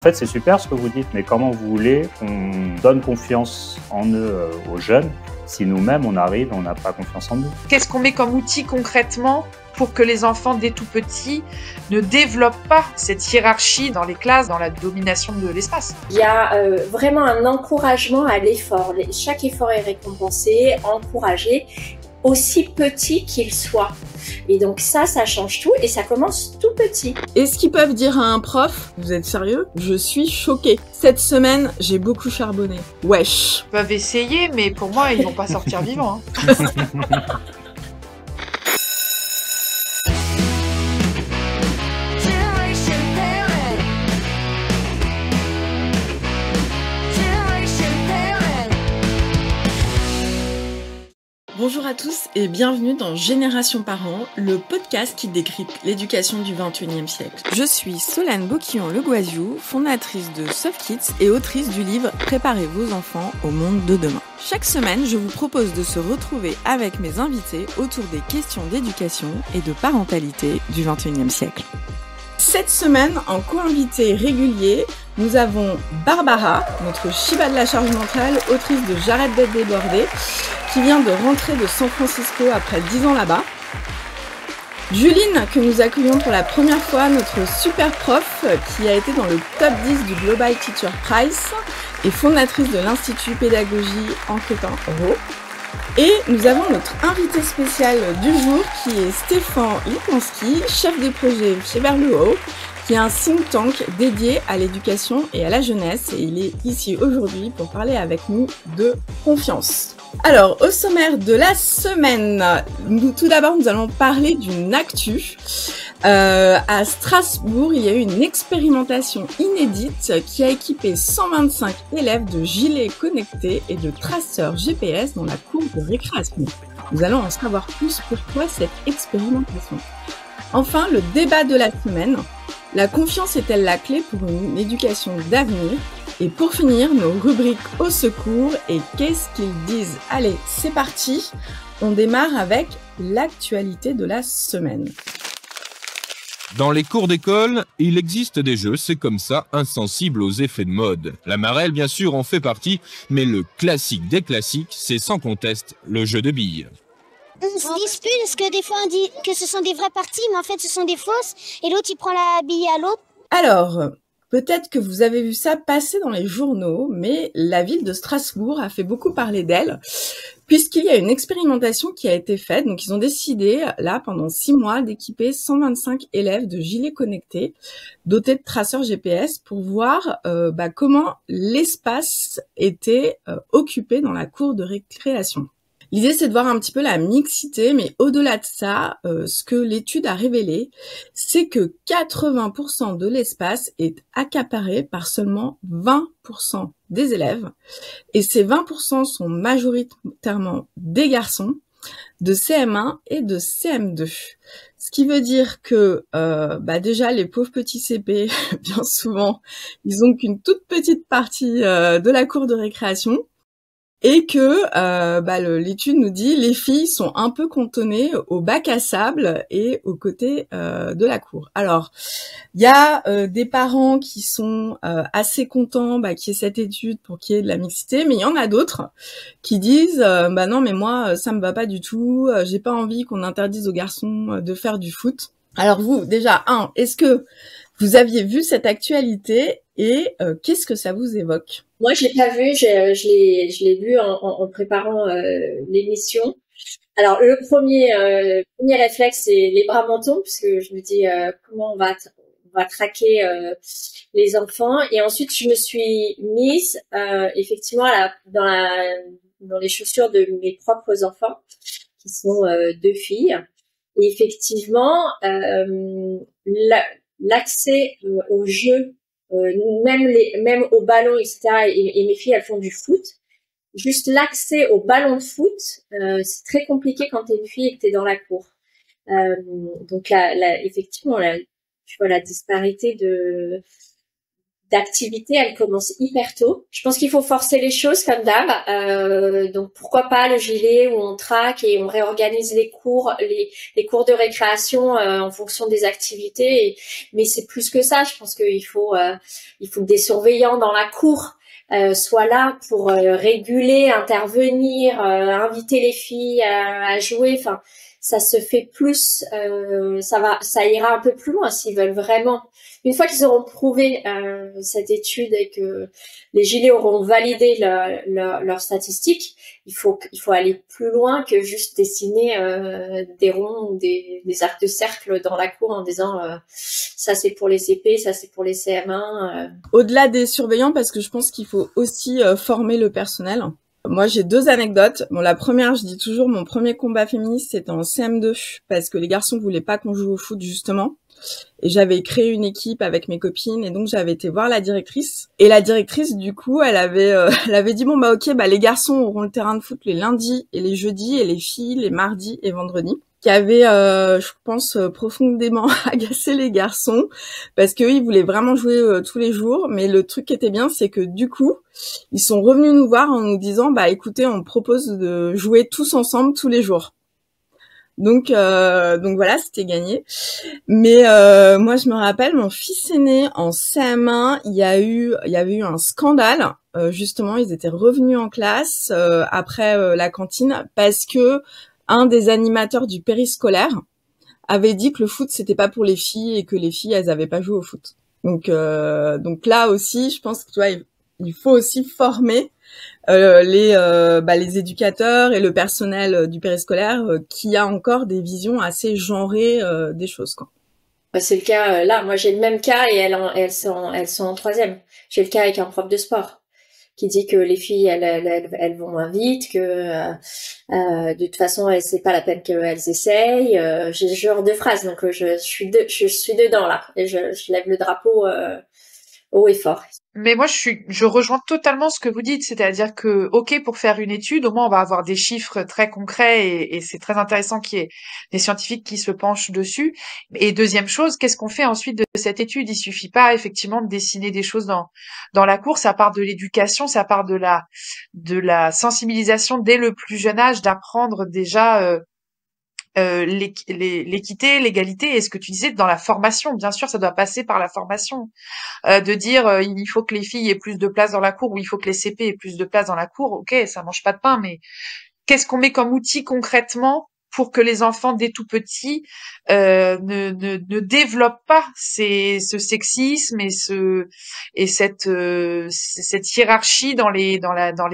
En fait, c'est super ce que vous dites, mais comment vous voulez qu'on donne confiance en eux aux jeunes si nous-mêmes, on n'a pas confiance en nous? Qu'est-ce qu'on met comme outil concrètement pour que les enfants, dès tout petits, ne développent pas cette hiérarchie dans les classes, dans la domination de l'espace? Il y a vraiment un encouragement à l'effort. Chaque effort est récompensé, encouragé, aussi petit qu'il soit. Et donc ça change tout et ça commence tout petit. Est-ce qu'ils peuvent dire à un prof, vous êtes sérieux? Je suis choquée. Cette semaine, j'ai beaucoup charbonné. Wesh. Ils peuvent essayer, mais pour moi, ils vont pas sortir vivants. Hein. Bonjour à tous et bienvenue dans Génération Parents, le podcast qui décrypte l'éducation du XXIe siècle. Je suis Solane Boquillon-Legoisiou, fondatrice de Soft Kids et autrice du livre Préparez vos enfants au monde de demain. Chaque semaine, je vous propose de se retrouver avec mes invités autour des questions d'éducation et de parentalité du XXIe siècle. Cette semaine, en co-invité régulier, nous avons Barbara, notre Shiba de la charge mentale, autrice de J'arrête d'être débordée, qui vient de rentrer de San Francisco après 10 ans là-bas. Juline, que nous accueillons pour la première fois, notre super prof, qui a été dans le top 10 du Global Teacher Prize et fondatrice de l'Institut Pédagogie Anquetin-Rowe. Et nous avons notre invité spécial du jour qui est Stéphane Lipinski, chef de projet chez Vers le Haut, qui est un think tank dédié à l'éducation et à la jeunesse. Et il est ici aujourd'hui pour parler avec nous de confiance. Alors, au sommaire de la semaine, tout d'abord, nous allons parler d'une actu. À Strasbourg, il y a eu une expérimentation inédite qui a équipé 125 élèves de gilets connectés et de traceurs GPS dans la cour de récréation. Nous allons en savoir plus pourquoi cette expérimentation. Enfin, le débat de la semaine. La confiance est-elle la clé pour une éducation d'avenir? Et pour finir, nos rubriques au secours et qu'est-ce qu'ils disent? Allez, c'est parti. On démarre avec l'actualité de la semaine. Dans les cours d'école, il existe des jeux, c'est comme ça, insensibles aux effets de mode. La marelle, bien sûr, en fait partie, mais le classique des classiques, c'est sans conteste le jeu de billes. On se dispute parce que des fois on dit que ce sont des vraies parties, mais en fait ce sont des fausses, et l'autre il prend la bille à l'autre. Alors, peut-être que vous avez vu ça passer dans les journaux, mais la ville de Strasbourg a fait beaucoup parler d'elle, puisqu'il y a une expérimentation qui a été faite. Donc, ils ont décidé, là, pendant 6 mois, d'équiper 125 élèves de gilets connectés, dotés de traceurs GPS, pour voir comment l'espace était occupé dans la cour de récréation. L'idée, c'est de voir un petit peu la mixité, mais au-delà de ça, ce que l'étude a révélé, c'est que 80% de l'espace est accaparé par seulement 20% des élèves. Et ces 20% sont majoritairement des garçons de CM1 et de CM2. Ce qui veut dire que déjà, les pauvres petits CP, bien souvent, ils ont qu'une toute petite partie de la cour de récréation. Et que l'étude nous dit les filles sont un peu cantonnées au bac à sable et aux côtés de la cour. Alors, il y a des parents qui sont assez contents qu'il y ait cette étude pour qu'il y ait de la mixité, mais il y en a d'autres qui disent non mais moi ça me va pas du tout, j'ai pas envie qu'on interdise aux garçons de faire du foot. Alors vous, déjà, est-ce que vous aviez vu cette actualité et qu'est-ce que ça vous évoque? Moi, je l'ai pas vu, je l'ai vu en préparant l'émission. Alors, le premier réflexe, c'est les bras mentons, puisque je me dis comment on va traquer les enfants. Et ensuite, je me suis mise effectivement dans les chaussures de mes propres enfants, qui sont 2 filles. Et effectivement, l'accès au jeu, même au ballon, etc. Et mes filles, elles font du foot. Juste l'accès au ballon de foot, c'est très compliqué quand t'es une fille et que t'es dans la cour. Donc effectivement, tu vois la disparité d'activité, elle commence hyper tôt. Je pense qu'il faut forcer les choses comme d'hab. Donc pourquoi pas le gilet où on traque et on réorganise les cours, les cours de récréation en fonction des activités. Mais c'est plus que ça. Je pense qu'il faut que des surveillants dans la cour soient là pour réguler, intervenir, inviter les filles à jouer. Enfin, ça se fait plus. Ça ira un peu plus loin s'ils veulent vraiment. Une fois qu'ils auront prouvé cette étude et que les gilets auront validé leurs statistiques, il faut aller plus loin que juste dessiner des ronds ou des arcs de cercle dans la cour en disant ça c'est pour les CP, ça c'est pour les CM1. Au-delà des surveillants, parce que je pense qu'il faut aussi former le personnel. Moi, j'ai 2 anecdotes. Bon, la première, je dis toujours, mon premier combat féministe, c'était en CM2, parce que les garçons voulaient pas qu'on joue au foot, justement. Et j'avais créé une équipe avec mes copines, et donc j'avais été voir la directrice. Et la directrice, du coup, elle avait dit, bon, bah, ok, bah, les garçons auront le terrain de foot les lundis et les jeudis, et les filles les mardis et vendredis. Qui avait, je pense, profondément agacé les garçons, parce qu'eux, ils voulaient vraiment jouer tous les jours. Mais le truc qui était bien, c'est que du coup, ils sont revenus nous voir en nous disant, bah, écoutez, on propose de jouer tous ensemble tous les jours. Donc voilà, c'était gagné. Mais moi, je me rappelle, mon fils aîné en CM1, il y avait eu un scandale. Justement, ils étaient revenus en classe après la cantine parce que un des animateurs du périscolaire avait dit que le foot c'était pas pour les filles et que les filles elles avaient pas joué au foot. Donc là aussi, je pense que tu vois, il faut aussi former les éducateurs et le personnel du périscolaire qui a encore des visions assez genrées des choses, quoi. C'est le cas là. Moi, j'ai le même cas et elles sont en 3e. J'ai le cas avec un prof de sport qui dit que les filles elles vont moins vite, que de toute façon c'est pas la peine qu'elles essayent. J'ai ce genre de phrase, donc je suis dedans là et je lève le drapeau haut et fort. Mais moi, je rejoins totalement ce que vous dites, c'est-à-dire que, ok, pour faire une étude, au moins on va avoir des chiffres très concrets et c'est très intéressant qu'il y ait des scientifiques qui se penchent dessus. Et deuxième chose, qu'est-ce qu'on fait ensuite de cette étude? Il suffit pas effectivement de dessiner des choses dans la cour, ça part de l'éducation, ça part de la sensibilisation dès le plus jeune âge, d'apprendre déjà l'équité, l'égalité, et ce que tu disais dans la formation, bien sûr, ça doit passer par la formation. De dire il faut que les filles aient plus de place dans la cour ou il faut que les CP aient plus de place dans la cour, ok, ça mange pas de pain, mais qu'est-ce qu'on met comme outil concrètement pour que les enfants dès tout petits ne développent pas ce sexisme et cette hiérarchie dans les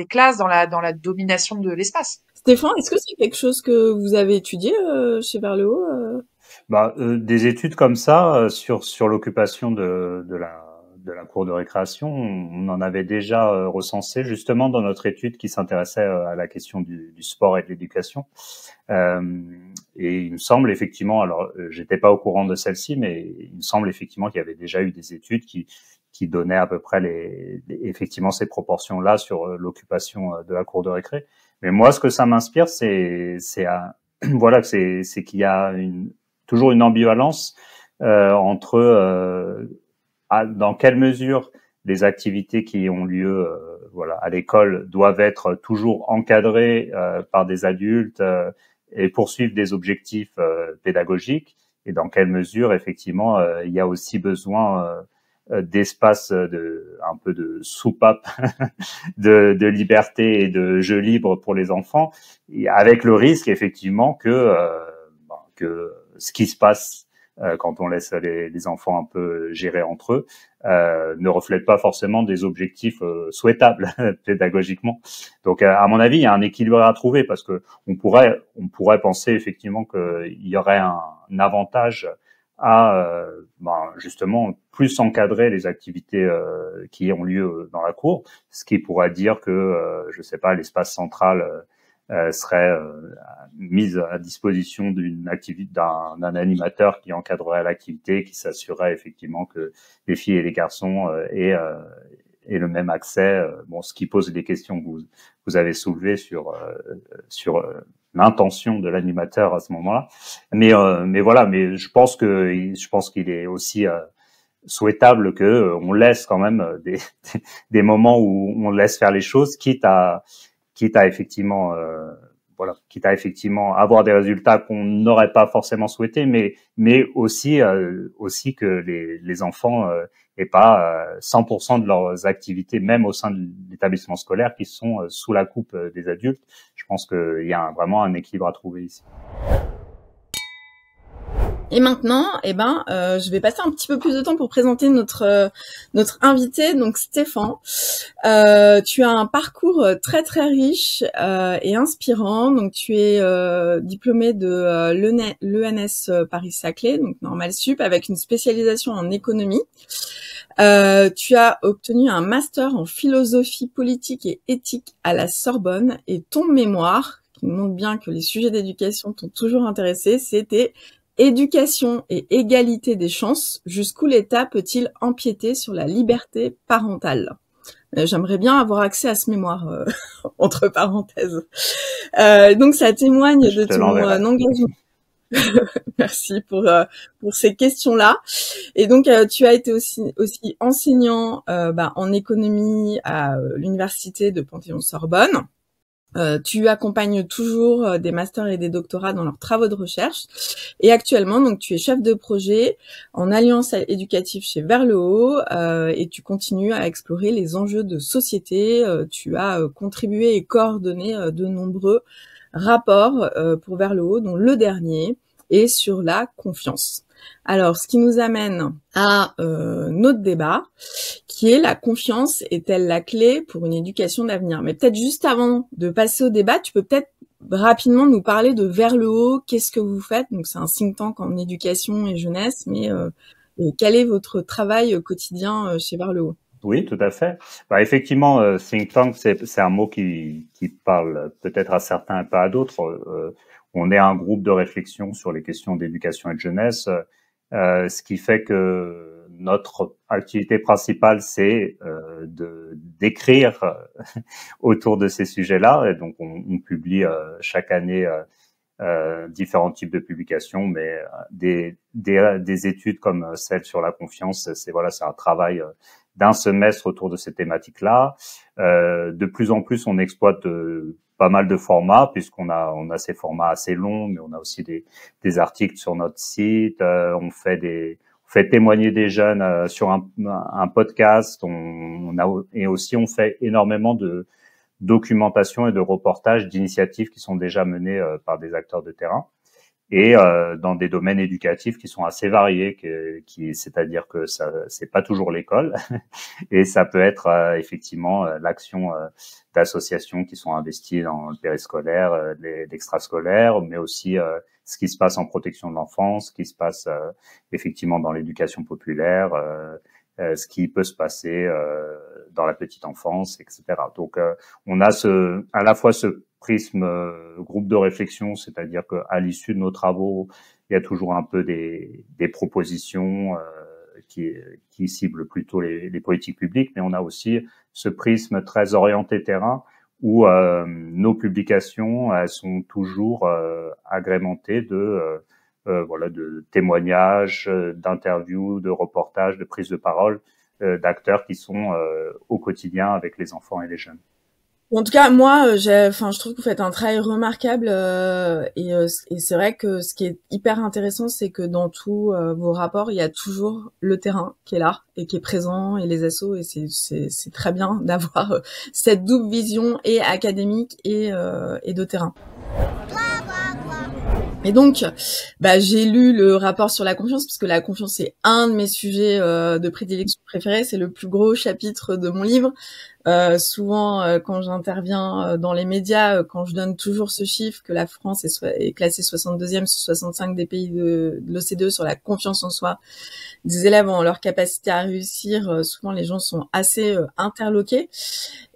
classes, dans la domination de l'espace. Stéphane, est-ce que c'est quelque chose que vous avez étudié chez Vers le Haut Des études comme ça sur l'occupation de la cour de récréation, on en avait déjà recensé justement dans notre étude qui s'intéressait à la question du sport et de l'éducation. Et il me semble effectivement, alors j'étais pas au courant de celle-ci, mais il me semble effectivement qu'il y avait déjà eu des études qui donnaient à peu près effectivement ces proportions-là sur l'occupation de la cour de récré. Mais moi, ce que ça m'inspire, c'est qu'il y a toujours une ambivalence entre dans quelle mesure les activités qui ont lieu à l'école doivent être toujours encadrées par des adultes et poursuivre des objectifs pédagogiques, et dans quelle mesure effectivement il y a aussi besoin d'espace un peu de soupape de liberté et de jeu libre pour les enfants, et avec le risque effectivement que ce qui se passe quand on laisse les enfants un peu gérer entre eux ne reflète pas forcément des objectifs souhaitables pédagogiquement. Donc à mon avis, il y a un équilibre à trouver, parce que on pourrait penser effectivement qu'il y aurait un avantage à justement plus encadrer les activités qui ont lieu dans la cour, ce qui pourrait dire que l'espace central serait mis à disposition d'un animateur qui encadrerait l'activité, qui s'assurerait effectivement que les filles et les garçons aient le même accès. Ce qui pose des questions que vous avez soulevées sur l'intention de l'animateur à ce moment-là. Mais je pense qu'il est aussi souhaitable que on laisse quand même des moments où on laisse faire les choses, quitte à effectivement quitte à effectivement avoir des résultats qu'on n'aurait pas forcément souhaités, mais aussi que les enfants aient pas 100% de leurs activités, même au sein de l'établissement scolaire, qui sont sous la coupe des adultes. Je pense qu'il y a vraiment un équilibre à trouver ici. Et maintenant, je vais passer un petit peu plus de temps pour présenter notre invité, donc Stéphane. Tu as un parcours très très riche et inspirant. Donc tu es diplômé de l'ENS Paris-Saclay, donc Normal Sup, avec une spécialisation en économie. Tu as obtenu un master en philosophie politique et éthique à la Sorbonne, et ton mémoire, qui montre bien que les sujets d'éducation t'ont toujours intéressé, c'était éducation et égalité des chances, jusqu'où l'État peut-il empiéter sur la liberté parentale? J'aimerais bien avoir accès à ce mémoire, entre parenthèses. Donc ça témoigne de ton engagement. Merci pour ces questions-là. Et donc tu as été aussi enseignant en économie à l'université de Panthéon-Sorbonne. Tu accompagnes toujours des masters et des doctorats dans leurs travaux de recherche, et actuellement donc tu es chef de projet en alliance éducative chez Vers le Haut, et tu continues à explorer les enjeux de société. Tu as contribué et coordonné de nombreux rapports pour Vers le Haut, dont le dernier est sur la confiance. Alors, ce qui nous amène à notre débat, qui est: la confiance est-elle la clé pour une éducation d'avenir? Mais peut-être juste avant de passer au débat, tu peux peut-être rapidement nous parler de Vers le Haut. Qu'est-ce que vous faites? Donc, c'est un think tank en éducation et jeunesse, mais quel est votre travail quotidien chez Vers le Haut? Oui, tout à fait. Effectivement, think tank, c'est un mot qui parle peut-être à certains et pas à d'autres. On est un groupe de réflexion sur les questions d'éducation et de jeunesse, ce qui fait que notre activité principale, c'est d'écrire autour de ces sujets-là. Et donc, on publie chaque année différents types de publications, mais des études comme celle sur la confiance, c'est un travail d'un semestre autour de ces thématiques-là. De plus en plus, on exploite pas mal de formats, puisqu'on a ces formats assez longs, mais on a aussi des articles sur notre site. On fait témoigner des jeunes sur un podcast. Et aussi on fait énormément de documentation et de reportages d'initiatives qui sont déjà menées par des acteurs de terrain, et dans des domaines éducatifs qui sont assez variés, c'est-à-dire que ça, c'est pas toujours l'école, et ça peut être effectivement l'action d'associations qui sont investies dans le périscolaire, l'extrascolaire, mais aussi ce qui se passe en protection de l'enfance, ce qui se passe effectivement dans l'éducation populaire, ce qui peut se passer dans la petite enfance, etc. Donc on a à la fois ce prisme groupe de réflexion, c'est-à-dire qu'à l'issue de nos travaux, il y a toujours un peu des propositions qui ciblent plutôt les politiques publiques, mais on a aussi ce prisme très orienté terrain où nos publications, elles sont toujours agrémentées de témoignages, d'interviews, de reportages, de prises de parole d'acteurs qui sont au quotidien avec les enfants et les jeunes. En tout cas, moi, je trouve que vous faites un travail remarquable, et c'est vrai que ce qui est hyper intéressant, c'est que dans tous vos rapports, il y a toujours le terrain qui est là et qui est présent, et les assos, et c'est très bien d'avoir cette double vision, et académique et de terrain. Et donc, j'ai lu le rapport sur la confiance, parce que la confiance, c'est un de mes sujets de prédilection préférés. C'est le plus gros chapitre de mon livre. Souvent, quand j'interviens dans les médias, quand je donne toujours ce chiffre que la France est classée 62e sur 65 des pays de l'OCDE sur la confiance en soi des élèves en leur capacité à réussir, souvent les gens sont assez interloqués.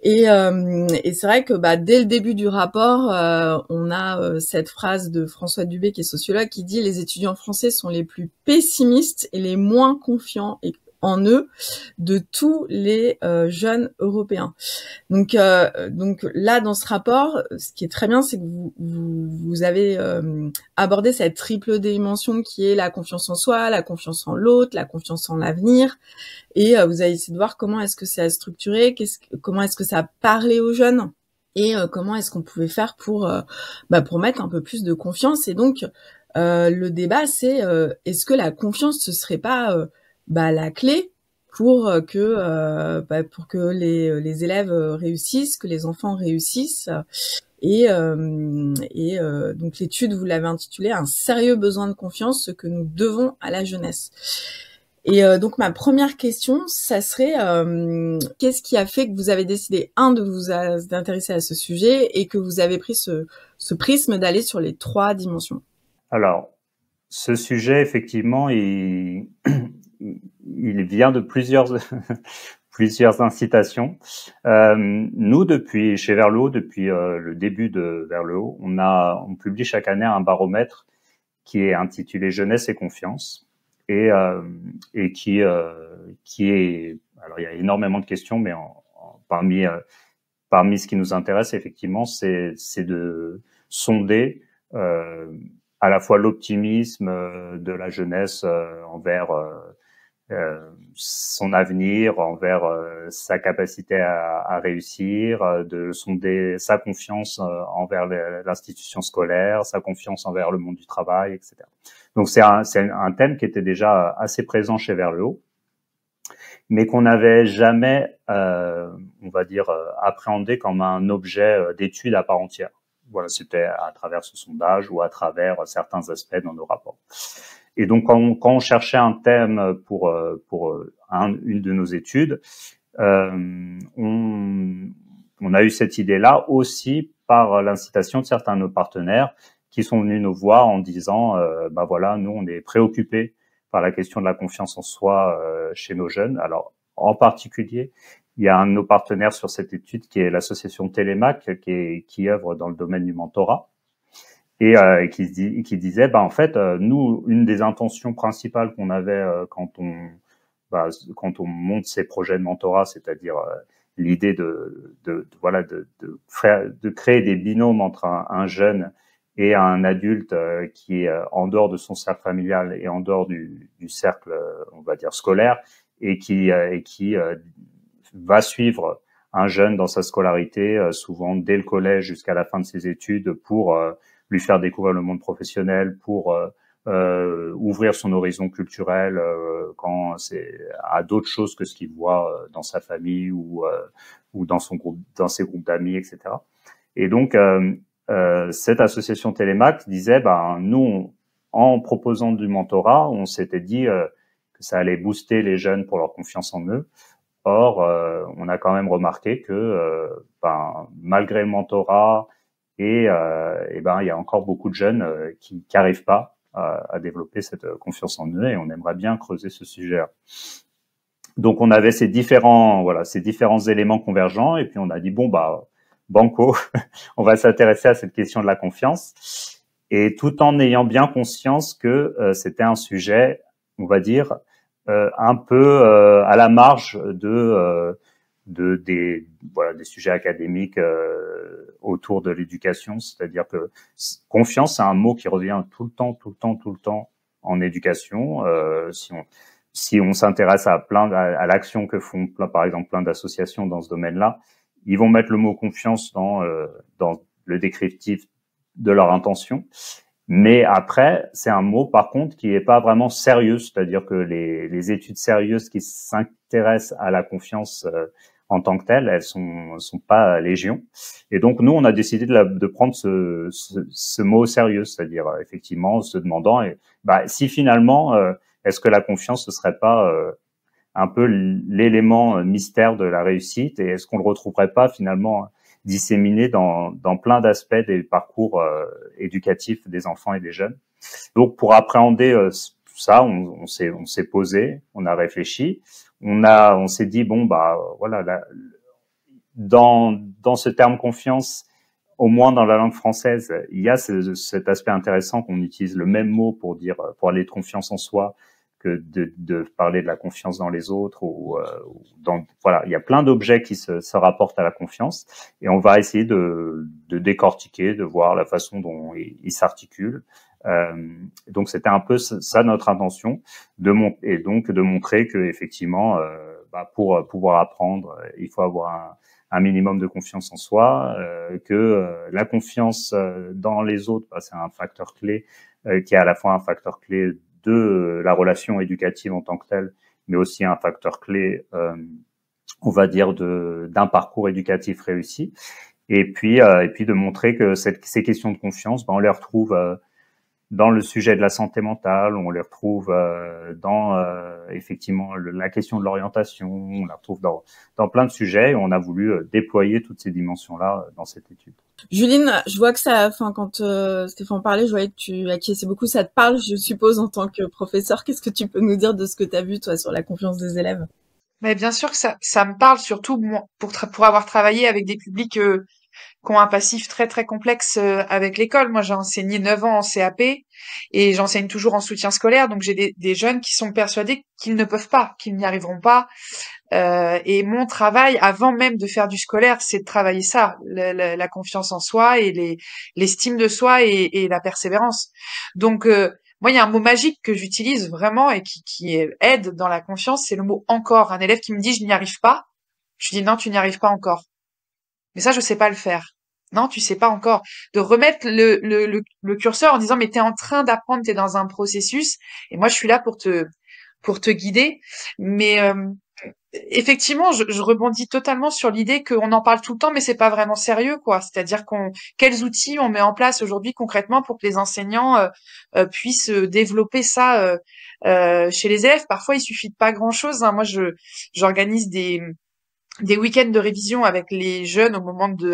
Et c'est vrai que dès le début du rapport, on a cette phrase de François Dubé, qui est sociologue, qui dit: les étudiants français sont les plus pessimistes et les moins confiants en eux de tous les jeunes européens. Donc là, dans ce rapport, ce qui est très bien, c'est que vous avez abordé cette triple dimension qui est la confiance en soi, la confiance en l'autre, la confiance en l'avenir. Et vous avez essayé de voir comment est-ce que ça a structuré, comment est-ce que ça a parlé aux jeunes, et comment est-ce qu'on pouvait faire pour mettre un peu plus de confiance. Et donc le débat, c'est est-ce que la confiance ce serait pas la clé pour que les élèves réussissent, que les enfants réussissent. Et donc l'étude, vous l'avez intitulée un sérieux besoin de confiance, ce que nous devons à la jeunesse. Et donc ma première question, ça serait qu'est-ce qui a fait que vous avez décidé de vous intéresser à ce sujet et que vous avez pris ce prisme d'aller sur les 3 dimensions? Alors, ce sujet, effectivement, il vient de plusieurs incitations. Nous, chez Vers le Haut, depuis le début de Vers le Haut, on publie chaque année un baromètre qui est intitulé Jeunesse et confiance, et qui est, alors il y a énormément de questions, mais parmi ce qui nous intéresse, effectivement, c'est de sonder à la fois l'optimisme de la jeunesse envers son avenir, envers sa capacité à réussir, de sonder sa confiance envers l'institution scolaire, sa confiance envers le monde du travail, etc. Donc c'est un thème qui était déjà assez présent chez Vers le Haut, mais qu'on n'avait jamais, on va dire, appréhendé comme un objet d'étude à part entière. Voilà, c'était à travers ce sondage ou à travers certains aspects dans nos rapports. Et donc, quand on cherchait un thème pour une de nos études, on a eu cette idée-là aussi par l'incitation de certains de nos partenaires qui sont venus nous voir en disant, voilà, nous, on est préoccupés par la question de la confiance en soi chez nos jeunes. Alors, en particulier, il y a un de nos partenaires sur cette étude qui est l'association Télémac, qui œuvre dans le domaine du mentorat, et qui disait, en fait, nous, une des intentions principales qu'on avait quand on monte ces projets de mentorat, c'est-à-dire l'idée de créer des binômes entre un jeune et un adulte qui est en dehors de son cercle familial et en dehors du cercle, on va dire, scolaire, et qui va suivre un jeune dans sa scolarité, souvent dès le collège jusqu'à la fin de ses études, pour lui faire découvrir le monde professionnel, pour ouvrir son horizon culturel quand c'est à d'autres choses que ce qu'il voit dans sa famille ou dans ses groupes d'amis, etc. Et donc cette association Télémac disait, nous, en proposant du mentorat, on s'était dit que ça allait booster les jeunes pour leur confiance en eux. Or, on a quand même remarqué que malgré le mentorat, il y a encore beaucoup de jeunes qui n'arrivent pas à développer cette confiance en eux, et on aimerait bien creuser ce sujet-là. Donc, on avait ces différents éléments convergents, et puis on a dit banco, on va s'intéresser à cette question de la confiance, et tout en ayant bien conscience que c'était un sujet, on va dire, un peu à la marge des sujets académiques autour de l'éducation. C'est-à-dire que confiance, c'est un mot qui revient tout le temps en éducation. Si on s'intéresse à l'action que font par exemple plein d'associations dans ce domaine-là, ils vont mettre le mot confiance dans le descriptif de leur intention. Mais après, c'est un mot, par contre, qui est pas vraiment sérieux. C'est-à-dire que les études sérieuses qui s'intéressent à la confiance en tant que telle, elles sont pas légion. Et donc, nous, on a décidé de prendre ce mot au sérieux. C'est-à-dire, effectivement, se demandant, si finalement, est-ce que la confiance, ce serait pas un peu l'élément mystère de la réussite, et est-ce qu'on le retrouverait pas finalement disséminé dans plein d'aspects des parcours éducatifs des enfants et des jeunes. Donc, pour appréhender ça, on s'est posé, on a réfléchi, on s'est dit dans ce terme confiance, au moins dans la langue française, il y a cet aspect intéressant qu'on utilise le même mot pour aller de confiance en soi que de parler de la confiance dans les autres ou voilà, il y a plein d'objets qui se rapportent à la confiance et on va essayer de décortiquer, de voir la façon dont ils s'articulent. Donc c'était un peu ça notre intention et donc de montrer que effectivement pour pouvoir apprendre, il faut avoir un minimum de confiance en soi, que la confiance dans les autres, c'est un facteur clé qui est à la fois un facteur clé de la relation éducative en tant que telle, mais aussi un facteur clé, on va dire, d'un parcours éducatif réussi. Et puis de montrer que ces questions de confiance, on les retrouve dans le sujet de la santé mentale, on les retrouve dans effectivement la question de l'orientation, on la retrouve dans plein de sujets et on a voulu déployer toutes ces dimensions-là dans cette étude. Juline, je vois que quand Stéphane parlait, je voyais que tu acquiesçais beaucoup, ça te parle, je suppose, en tant que professeur. Qu'est-ce que tu peux nous dire de ce que tu as vu, toi, sur la confiance des élèves? Mais bien sûr que ça me parle, surtout pour avoir travaillé avec des publics qui ont un passif très très complexe avec l'école. Moi, j'ai enseigné 9 ans en CAP et j'enseigne toujours en soutien scolaire, donc j'ai des jeunes qui sont persuadés qu'ils ne peuvent pas, qu'ils n'y arriveront pas. Et mon travail, avant même de faire du scolaire, c'est de travailler ça, la confiance en soi et l'estime de soi et la persévérance. Donc, moi, il y a un mot magique que j'utilise vraiment et qui aide dans la confiance, c'est le mot encore. Un élève qui me dit « je n'y arrive pas », je dis « non, tu n'y arrives pas encore ». Mais ça, je sais pas le faire. Non, tu sais pas encore. De remettre le curseur en disant mais t'es en train d'apprendre, t'es dans un processus et moi je suis là pour te guider. Mais effectivement, je rebondis totalement sur l'idée qu'on en parle tout le temps, mais c'est pas vraiment sérieux, quoi. C'est-à-dire quels outils on met en place aujourd'hui concrètement pour que les enseignants puissent développer ça chez les élèves. Parfois, il suffit de pas grand-chose. Hein. Moi, j'organise des week-ends de révision avec les jeunes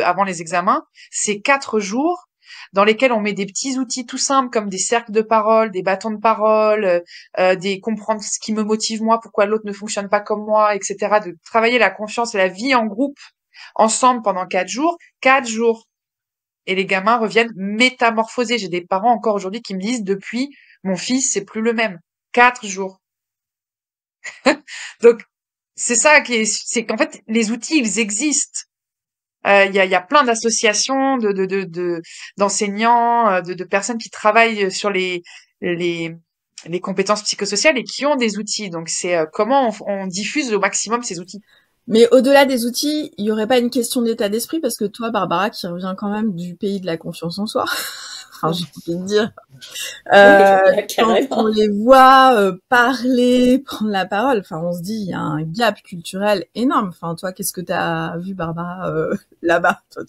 avant les examens. C'est 4 jours dans lesquels on met des petits outils tout simples comme des cercles de parole, des bâtons de parole, des comprendre ce qui me motive moi, pourquoi l'autre ne fonctionne pas comme moi, etc. De travailler la confiance et la vie en groupe ensemble pendant 4 jours. 4 jours. Et les gamins reviennent métamorphosés. J'ai des parents encore aujourd'hui qui me disent depuis, mon fils, c'est plus le même. 4 jours. Donc, c'est ça c'est qu'en fait, les outils, ils existent. Il y a plein d'associations, d'enseignants, de personnes qui travaillent sur les compétences psychosociales et qui ont des outils. Donc, c'est comment on diffuse au maximum ces outils. Mais au-delà des outils, il y aurait pas une question d'état d'esprit parce que toi, Barbara, qui revient quand même du pays de la confiance en soi, enfin, j'ai envie de dire, quand on les voit parler, prendre la parole, enfin, on se dit, il y a un gap culturel énorme. Enfin, toi, qu'est-ce que t'as vu, Barbara, là-bas, toi?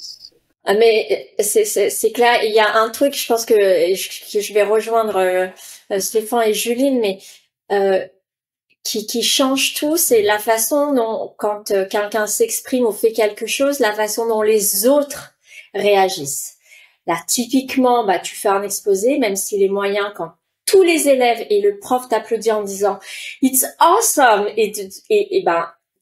Ah, mais c'est clair, il y a un truc, je pense que je vais rejoindre Stéphane et Juline, mais qui change tout, c'est la façon dont, quand quelqu'un s'exprime ou fait quelque chose, la façon dont les autres réagissent. Là, typiquement, tu fais un exposé, même si les moyens, quand tous les élèves et le prof t'applaudissent en disant « It's awesome !» et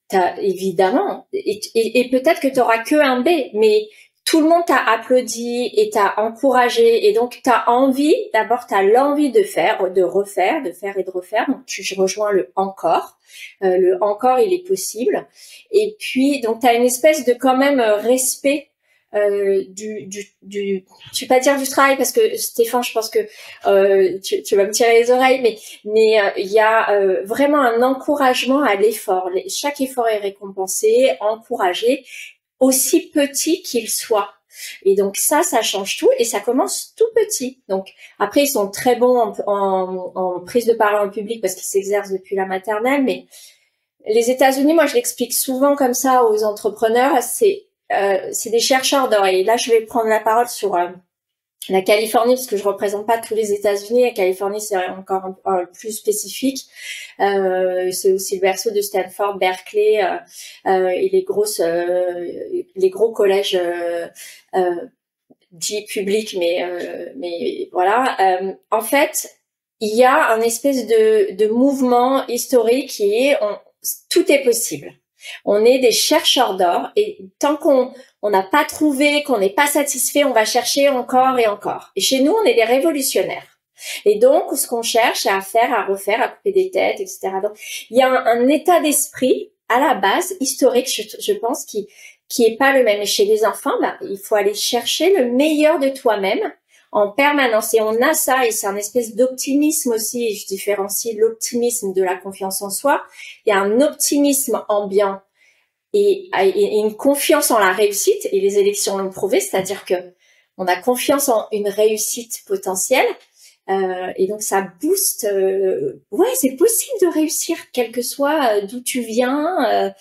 t'as évidemment, et peut-être que t'auras que un B, mais tout le monde t'a applaudi et t'a encouragé, et donc t'as envie, d'abord t'as l'envie de faire, de refaire, de faire et de refaire, donc je rejoins le encore. Le encore, il est possible. Et puis, donc t'as une espèce de quand même respect je vais pas dire du travail parce que Stéphane, je pense que tu vas me tirer les oreilles, mais il y a vraiment un encouragement à l'effort. Chaque effort est récompensé, encouragé, aussi petit qu'il soit. Et donc ça change tout et ça commence tout petit. Donc après, ils sont très bons en prise de parole en public parce qu'ils s'exercent depuis la maternelle, mais les États-Unis, moi je l'explique souvent comme ça aux entrepreneurs, c'est des chercheurs d'or. Et là, je vais prendre la parole sur la Californie, parce que je représente pas tous les États-Unis. La Californie, c'est encore un plus spécifique. C'est aussi le berceau de Stanford, Berkeley et les gros collèges dits publics, mais voilà. En fait, il y a un espèce de mouvement historique qui est tout est possible. On est des chercheurs d'or et tant qu'on n'a pas trouvé, qu'on n'est pas satisfait, on va chercher encore et encore. Et chez nous, on est des révolutionnaires. Et donc, ce qu'on cherche, c'est à faire, à refaire, à couper des têtes, etc. Donc, il y a un état d'esprit à la base historique, je pense, qui est pas le même. Et chez les enfants, il faut aller chercher le meilleur de toi-même en permanence. Et on a ça, et c'est un espèce d'optimisme aussi. Je différencie l'optimisme de la confiance en soi. Il y a un optimisme ambiant et une confiance en la réussite. Et les élections l'ont prouvé, c'est-à-dire que on a confiance en une réussite potentielle. Et donc ça booste. Ouais, c'est possible de réussir, quel que soit d'où tu viens.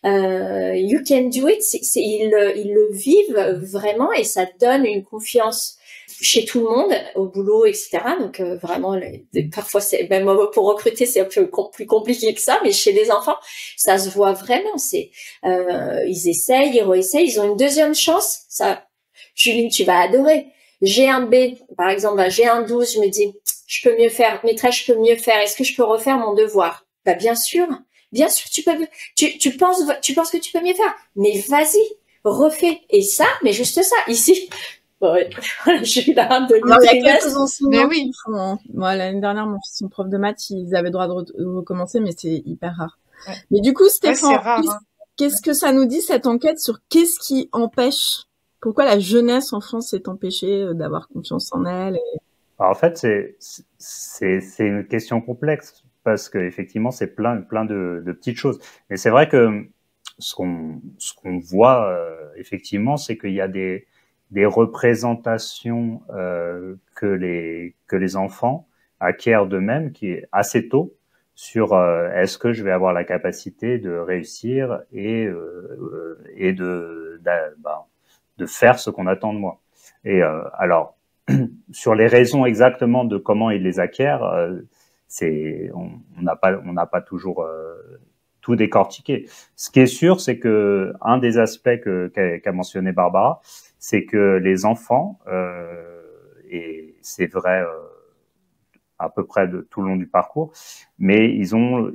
You can do it. Ils le vivent vraiment, et ça donne une confiance chez tout le monde, au boulot, etc. Donc vraiment, parfois c'est même pour recruter, c'est un peu plus compliqué que ça, mais chez les enfants, ça se voit vraiment. Ils essayent, ils réessayent, ils ont une deuxième chance. Ça, Julie, tu vas adorer. J'ai un B, par exemple, j'ai un 12, je me dis, je peux mieux faire, maîtresse, je peux mieux faire, est-ce que je peux refaire mon devoir? Bien sûr, tu peux, tu penses que tu peux mieux faire, mais vas-y, refais. Et ça, mais juste ça, ici, ouais, j'ai eu la rame de il y a quelques enseignants oui. qui font, hein. Moi, l'année dernière, mon fils, son prof de maths, ils avaient le droit de recommencer, mais c'est hyper rare. Ouais. Mais du coup, Stéphane, qu'est-ce que ça nous dit, cette enquête, sur qu'est-ce qui empêche, pourquoi la jeunesse en France est empêchée d'avoir confiance en elle? Alors, en fait, c'est une question complexe, parce que effectivement, c'est plein de petites choses. Mais c'est vrai que ce qu'on voit effectivement, c'est qu'il y a des représentations que les enfants acquièrent d'eux-mêmes, qui est assez tôt, sur est-ce que je vais avoir la capacité de réussir et de faire ce qu'on attend de moi. Et alors, sur les raisons exactement de comment ils les acquièrent, on n'a pas toujours tout décortiqué. Ce qui est sûr, c'est que un des aspects qu'a mentionné Barbara, c'est que les enfants, et c'est vrai à peu près de tout le long du parcours, mais ils ont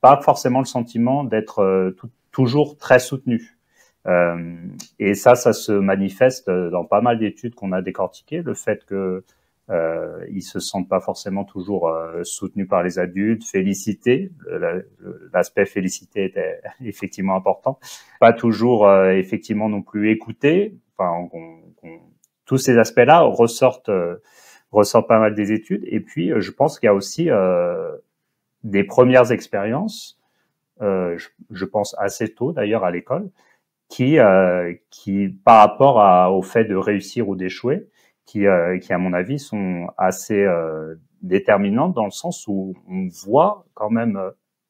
pas forcément le sentiment d'être toujours très soutenus. Et ça se manifeste dans pas mal d'études qu'on a décortiquées, le fait que ils se sentent pas forcément toujours soutenus par les adultes, félicités. L'aspect félicité était effectivement important. Pas toujours effectivement non plus écoutés. Enfin, tous ces aspects-là ressortent pas mal des études. Et puis, je pense qu'il y a aussi des premières expériences. Je pense assez tôt d'ailleurs à l'école, qui par rapport au fait de réussir ou d'échouer, qui à mon avis sont assez déterminantes, dans le sens où on voit quand même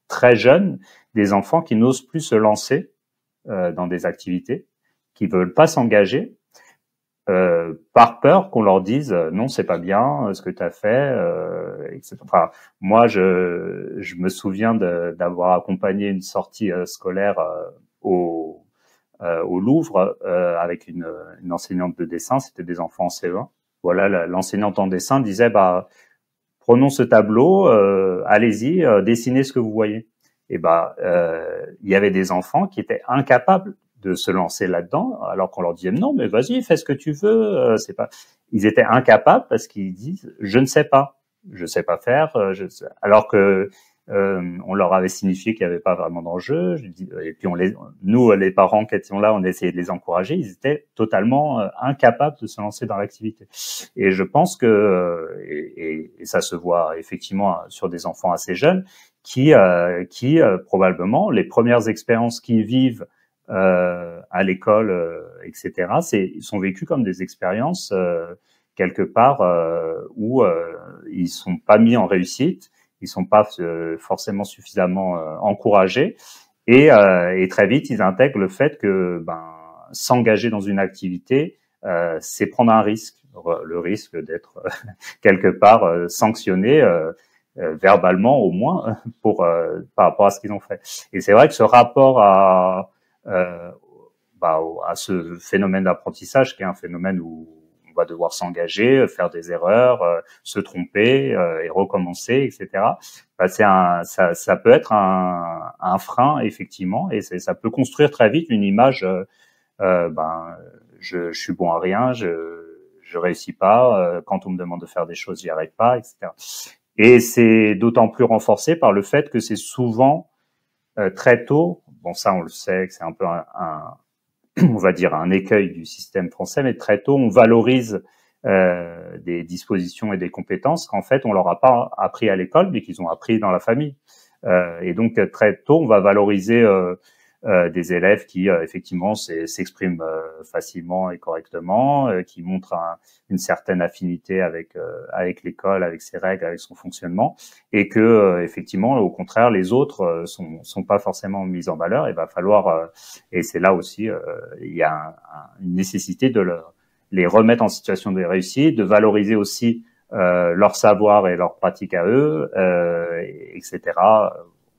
très jeunes des enfants qui n'osent plus se lancer dans des activités, qui veulent pas s'engager par peur qu'on leur dise non, c'est pas bien ce que tu as fait, etc. Enfin, moi je me souviens d'avoir accompagné une sortie scolaire au Louvre avec une enseignante de dessin. C'était des enfants en CE1. Voilà, l'enseignante en dessin disait prenons ce tableau, allez-y, dessinez ce que vous voyez. Et il y avait des enfants qui étaient incapables de se lancer là-dedans, alors qu'on leur disait non, mais vas-y, fais ce que tu veux. C'est pas. Ils étaient incapables parce qu'ils disent je ne sais pas faire. Alors que on leur avait signifié qu'il n'y avait pas vraiment d'enjeu. Et puis nous, les parents qui étions là, on essayait de les encourager. Ils étaient totalement incapables de se lancer dans l'activité. Et je pense que et ça se voit effectivement sur des enfants assez jeunes qui probablement les premières expériences qu'ils vivent à l'école, etc. Sont vécues comme des expériences quelque part où ils sont pas mis en réussite. Ils sont pas forcément suffisamment encouragés, et très vite ils intègrent le fait que s'engager dans une activité, c'est prendre un risque, le risque d'être quelque part sanctionné verbalement au moins par rapport à ce qu'ils ont fait. Et c'est vrai que ce rapport à ce phénomène d'apprentissage, qui est un phénomène où on va devoir s'engager, faire des erreurs, se tromper et recommencer, etc. Ça peut être un frein, effectivement, et ça peut construire très vite une image. Je suis bon à rien, je je réussis pas. Quand on me demande de faire des choses, j'y arrive pas, etc. Et c'est d'autant plus renforcé par le fait que c'est souvent très tôt. Bon, ça, on le sait, que c'est un peu on va dire un écueil du système français, mais très tôt, on valorise des dispositions et des compétences qu'en fait, on leur a pas appris à l'école, mais qu'ils ont appris dans la famille. Et donc, très tôt, on va valoriser des élèves qui effectivement s'expriment facilement et correctement, qui montrent une certaine affinité avec l'école, avec ses règles, avec son fonctionnement, et que effectivement, au contraire, les autres sont pas forcément mis en valeur. Il va falloir, et c'est là aussi, il y a une nécessité de les remettre en situation de réussite, de valoriser aussi leur savoir et leur pratique à eux, etc.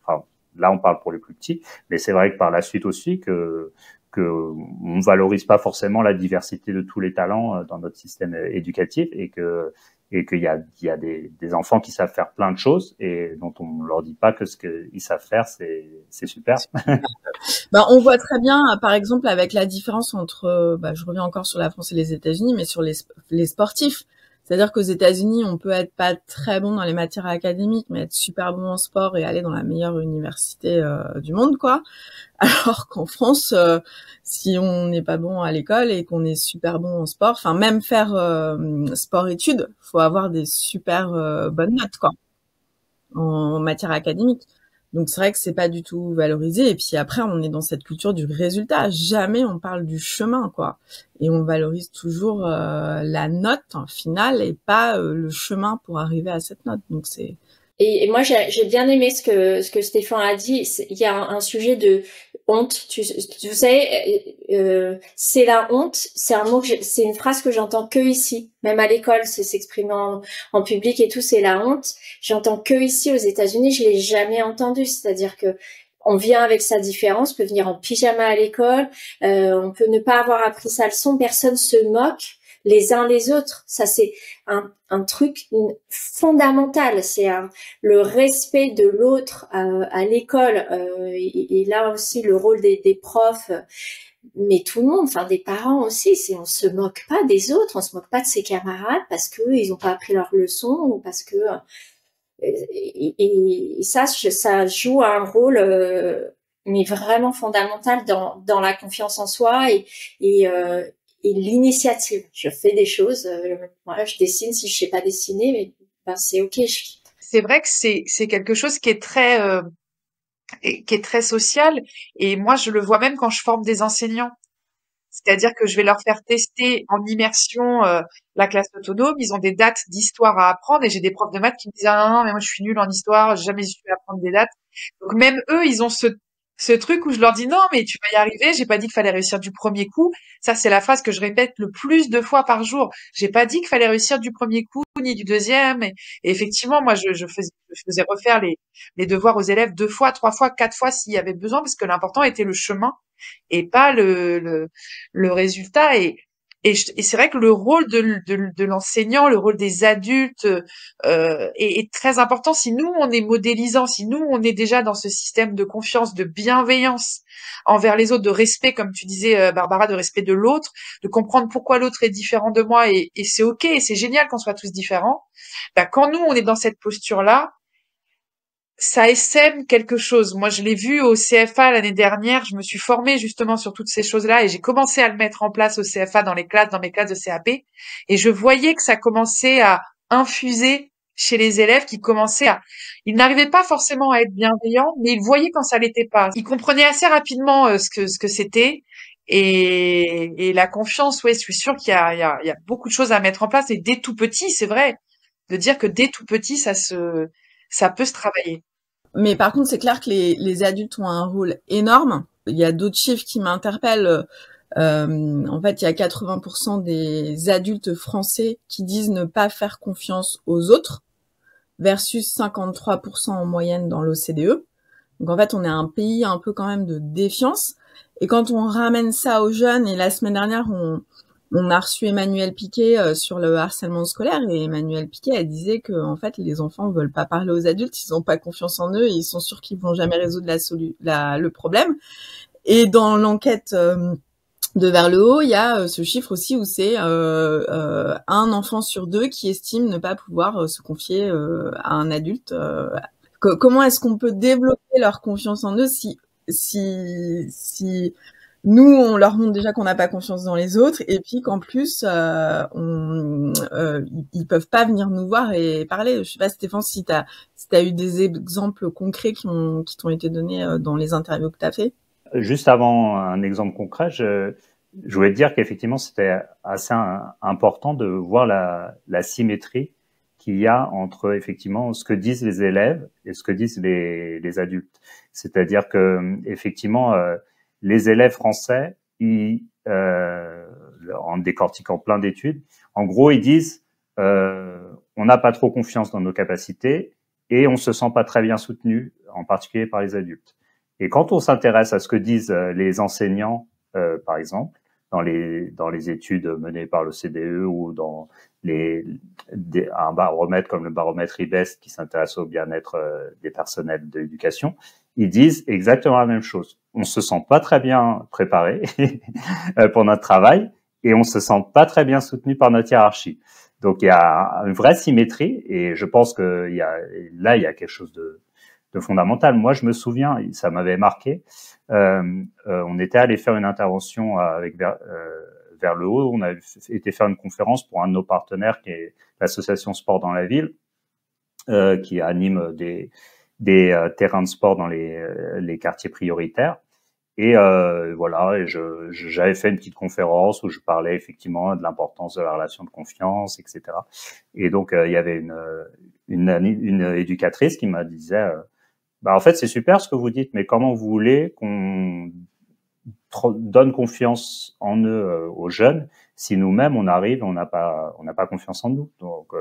Enfin, là, on parle pour les plus petits, mais c'est vrai que par la suite aussi que on valorise pas forcément la diversité de tous les talents dans notre système éducatif, et qu'il y a des enfants qui savent faire plein de choses et dont on leur dit pas que ce qu'ils savent faire, c'est super. On voit très bien, par exemple, avec la différence entre, je reviens encore sur la France et les États-Unis, mais sur les sportifs. C'est-à-dire qu'aux États-Unis, on peut être pas très bon dans les matières académiques, mais être super bon en sport et aller dans la meilleure université du monde, quoi. Alors qu'en France, si on n'est pas bon à l'école et qu'on est super bon en sport, enfin même faire sport-études, faut avoir des super bonnes notes, quoi, en matière académique. Donc c'est vrai que c'est pas du tout valorisé. Et puis après, on est dans cette culture du résultat. Jamais on parle du chemin, quoi. Et on valorise toujours la note finale et pas le chemin pour arriver à cette note. Donc c'est. Et moi, j'ai bien aimé ce que Stéphane a dit. Il y a un sujet de honte. Vous savez, c'est la honte. C'est un mot c'est une phrase que j'entends que ici. Même à l'école, c'est s'exprimer en public et tout, c'est la honte. J'entends que ici aux États-Unis. Je l'ai jamais entendu. C'est-à-dire que on vient avec sa différence, on peut venir en pyjama à l'école, on peut ne pas avoir appris sa leçon, personne se moque les uns les autres. Ça, c'est un truc fondamental. C'est le respect de l'autre à l'école. Et là aussi, le rôle des profs, mais tout le monde, enfin des parents aussi. On se moque pas des autres, on se moque pas de ses camarades parce que ils ont pas appris leur leçon ou parce que et ça joue un rôle mais vraiment fondamental dans la confiance en soi et l'initiative. Je fais des choses, voilà, je dessine si je sais pas dessiner, mais c'est ok. C'est vrai que c'est quelque chose qui est très social, et moi je le vois même quand je forme des enseignants. C'est-à-dire que je vais leur faire tester en immersion la classe autonome. Ils ont des dates d'histoire à apprendre, et j'ai des profs de maths qui me disent ah non mais moi je suis nulle en histoire, j'ai jamais su apprendre des dates. Donc même eux, ils ont ce truc où je leur dis non mais tu vas y arriver. J'ai pas dit qu'il fallait réussir du premier coup. Ça c'est la phrase que je répète le plus de fois par jour. J'ai pas dit qu'il fallait réussir du premier coup ni du deuxième. Et effectivement moi je faisais refaire les devoirs aux élèves 2 fois, 3 fois, 4 fois s'il y avait besoin, parce que l'important était le chemin et pas le résultat. Et c'est vrai que le rôle de l'enseignant, le rôle des adultes est très important. Si nous on est modélisant, si nous on est déjà dans ce système de confiance, de bienveillance envers les autres, de respect, comme tu disais Barbara, de respect de l'autre, de comprendre pourquoi l'autre est différent de moi, et c'est ok, et c'est génial qu'on soit tous différents. Quand nous on est dans cette posture-là, ça essaime quelque chose. Moi, je l'ai vu au CFA l'année dernière. Je me suis formée justement sur toutes ces choses-là, et j'ai commencé à le mettre en place au CFA dans mes classes de CAP. Et je voyais que ça commençait à infuser chez les élèves ils n'arrivaient pas forcément à être bienveillants, mais ils voyaient quand ça l'était pas. Ils comprenaient assez rapidement ce que c'était. Et la confiance, ouais, je suis sûre qu'il y a beaucoup de choses à mettre en place. Et dès tout petit, c'est vrai, de dire que dès tout petit, ça peut se travailler. Mais par contre, c'est clair que les adultes ont un rôle énorme. Il y a d'autres chiffres qui m'interpellent. En fait, il y a 80% des adultes français qui disent ne pas faire confiance aux autres, versus 53% en moyenne dans l'OCDE. Donc en fait, on est un pays un peu quand même de défiance. Et quand on ramène ça aux jeunes, et la semaine dernière, on a reçu Emmanuelle Piquet sur le harcèlement scolaire, et Emmanuelle Piquet, elle disait que en fait les enfants veulent pas parler aux adultes, ils ont pas confiance en eux, et ils sont sûrs qu'ils vont jamais résoudre le problème. Et dans l'enquête de vers le haut, il y a ce chiffre aussi où c'est un enfant sur 2 qui estime ne pas pouvoir se confier à un adulte. Comment est-ce qu'on peut développer leur confiance en eux si nous on leur montre déjà qu'on n'a pas confiance dans les autres et puis qu'en plus ils peuvent pas venir nous voir et parler. Je sais pas Stéphane si t'as eu des exemples concrets qui t'ont été donnés dans les interviews que t'as fait. Juste avant un exemple concret, je voulais dire qu'effectivement, c'était assez important de voir la symétrie qu'il y a entre effectivement ce que disent les élèves et ce que disent les adultes. C'est-à-dire que effectivement, les élèves français, en décortiquant plein d'études, en gros, ils disent on n'a pas trop confiance dans nos capacités et on se sent pas très bien soutenu, en particulier par les adultes. Et quand on s'intéresse à ce que disent les enseignants, par exemple, dans les études menées par l'OCDE ou dans un baromètre comme le baromètre IBEST qui s'intéresse au bien-être des personnels de l'éducation, ils disent exactement la même chose. On se sent pas très bien préparé pour notre travail et on se sent pas très bien soutenu par notre hiérarchie. Donc il y a une vraie symétrie et je pense que il y a quelque chose de fondamental. Moi, je me souviens, ça m'avait marqué. On était allé faire une intervention avec vers le haut. On a été faire une conférence pour un de nos partenaires qui est l'association Sport dans la ville, qui anime des terrains de sport dans les quartiers prioritaires. Et voilà, et j'avais fait une petite conférence où je parlais effectivement de l'importance de la relation de confiance, etc. Et donc il y avait une éducatrice qui m'a disait en fait, c'est super ce que vous dites, mais comment vous voulez qu'on donne confiance en eux aux jeunes si nous-mêmes on arrive, on n'a pas confiance en nous. Donc,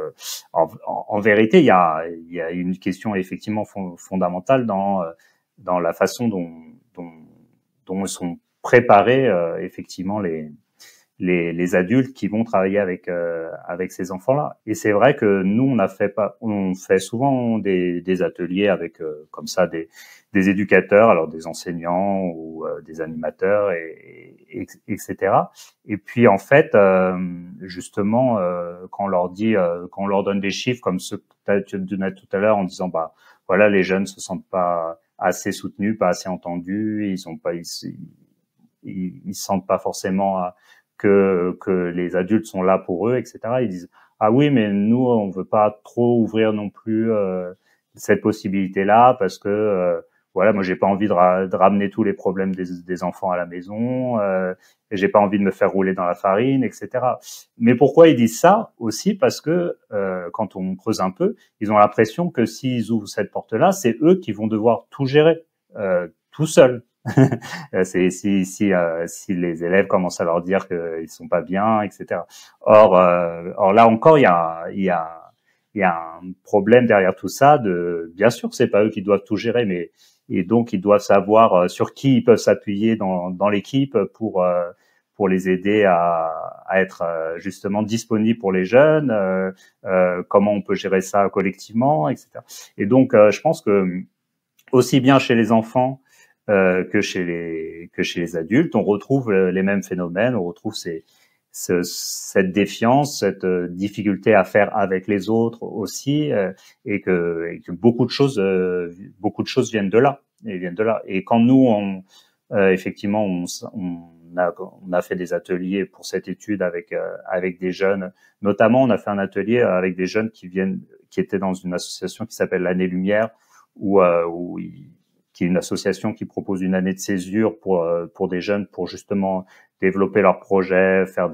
en vérité, il y a une question effectivement fondamentale dans la façon dont sont préparés effectivement les adultes qui vont travailler avec ces enfants-là. Et c'est vrai que nous on fait souvent des ateliers avec comme ça des éducateurs, alors des enseignants ou des animateurs et etc. Et puis en fait justement quand on leur donne des chiffres comme ceux que tu donnais tout à l'heure en disant voilà, les jeunes se sentent pas assez soutenus, pas assez entendus, ils sentent pas forcément que les adultes sont là pour eux, etc. Ils disent oui, mais nous on veut pas trop ouvrir non plus cette possibilité-là parce que voilà, moi j'ai pas envie de ramener tous les problèmes des enfants à la maison, et j'ai pas envie de me faire rouler dans la farine, etc. Mais pourquoi ils disent ça aussi? Parce que quand on creuse un peu, ils ont l'impression que s'ils ouvrent cette porte-là, c'est eux qui vont devoir tout gérer tout seuls. C'est si les élèves commencent à leur dire qu'ils sont pas bien, etc. Or là encore, il y a un problème derrière tout ça. Bien sûr, c'est pas eux qui doivent tout gérer, mais et donc ils doivent savoir sur qui ils peuvent s'appuyer dans l'équipe pour les aider à être justement disponibles pour les jeunes. Comment on peut gérer ça collectivement, etc. Et donc, je pense que aussi bien chez les enfants que chez les adultes, on retrouve les mêmes phénomènes, on retrouve cette défiance, cette difficulté à faire avec les autres aussi, et que beaucoup de choses viennent de là. Et quand nous, effectivement, on a fait des ateliers pour cette étude avec des jeunes, notamment on a fait un atelier avec des jeunes qui étaient dans une association qui s'appelle l'Année Lumière, qui est une association qui propose une année de césure pour des jeunes pour justement développer leurs projets, faire